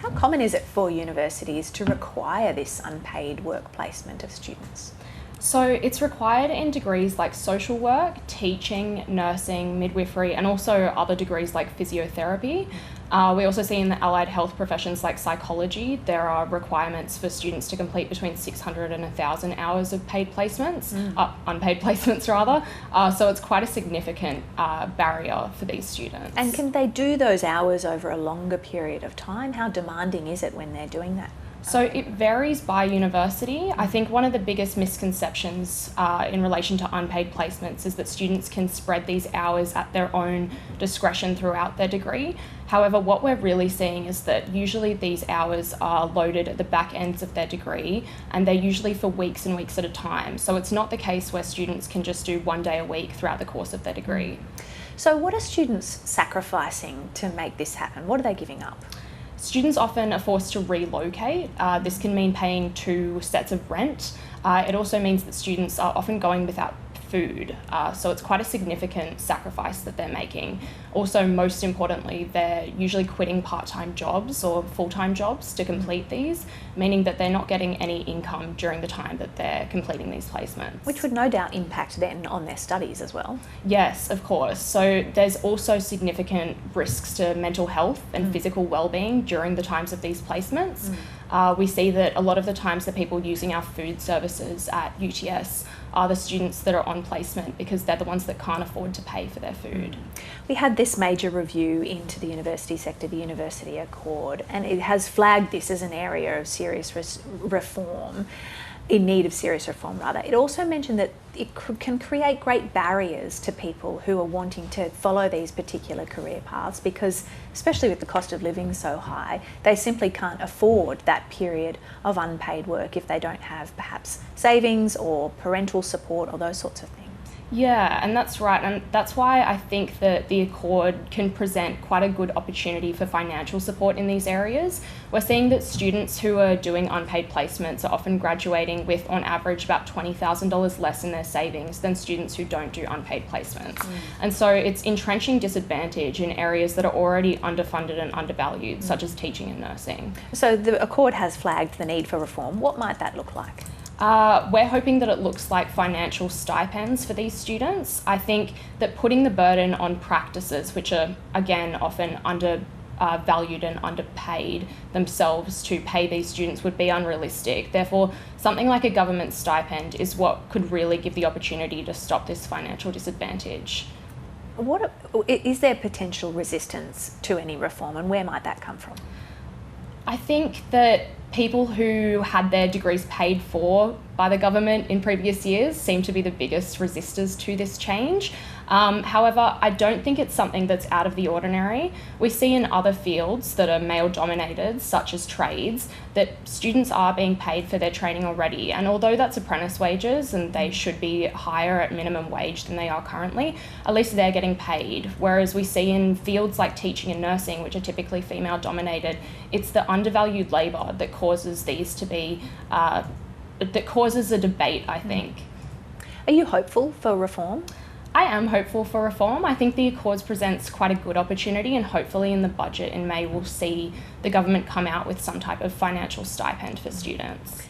How common is it for universities to require this unpaid work placement of students? So it's required in degrees like social work, teaching, nursing, midwifery, and also other degrees like physiotherapy. We also see in the allied health professions like psychology, there are requirements for students to complete between 600 and 1,000 hours of paid placements, unpaid placements rather. So it's quite a significant barrier for these students. And can they do those hours over a longer period of time? How demanding is it when they're doing that? So it varies by university. I think one of the biggest misconceptions in relation to unpaid placements is that students can spread these hours at their own discretion throughout their degree. However, what we're really seeing is that usually these hours are loaded at the back ends of their degree, and they're usually for weeks and weeks at a time. So it's not the case where students can just do 1 day a week throughout the course of their degree. So what are students sacrificing to make this happen? What are they giving up? Students often are forced to relocate. This can mean paying 2 sets of rent. It also means that students are often going without food, so it's quite a significant sacrifice that they're making. Also, most importantly, they're usually quitting part-time jobs or full-time jobs to complete these, meaning that they're not getting any income during the time that they're completing these placements. Which would no doubt impact then on their studies as well. Yes, of course. So there's also significant risks to mental health and physical well-being during the times of these placements. We see that a lot of the times the people using our food services at UTS are the students that are on placement because they're the ones that can't afford to pay for their food. We had this major review into the university sector, the University Accord, and it has flagged this as an area of serious reform, in need of serious reform rather. It also mentioned that it can create great barriers to people who are wanting to follow these particular career paths because, especially with the cost of living so high, they simply can't afford that period of unpaid work if they don't have perhaps savings or parental support or those sorts of things. Yeah, and that's right, and that's why I think that the Accord can present quite a good opportunity for financial support in these areas. We're seeing that students who are doing unpaid placements are often graduating with, on average, about $20,000 less in their savings than students who don't do unpaid placements. And so it's entrenching disadvantage in areas that are already underfunded and undervalued, such as teaching and nursing. So the Accord has flagged the need for reform. What might that look like? We're hoping that it looks like financial stipends for these students. I think that putting the burden on practices, which are, again, often undervalued and underpaid themselves to pay these students would be unrealistic. Therefore, something like a government stipend is what could really give the opportunity to stop this financial disadvantage. Is there potential resistance to any reform, and where might that come from? I think that people who had their degrees paid for by the government in previous years seem to be the biggest resistors to this change. However, I don't think it's something that's out of the ordinary. We see in other fields that are male-dominated, such as trades, that students are being paid for their training already. And although that's apprentice wages and they should be higher at minimum wage than they are currently, at least they're getting paid. Whereas we see in fields like teaching and nursing, which are typically female-dominated, it's the undervalued labour that causes these to be, that causes a debate, I think. Are you hopeful for reform? I am hopeful for reform. I think the Accords presents quite a good opportunity, and hopefully in the budget in May we'll see the government come out with some type of financial stipend for students.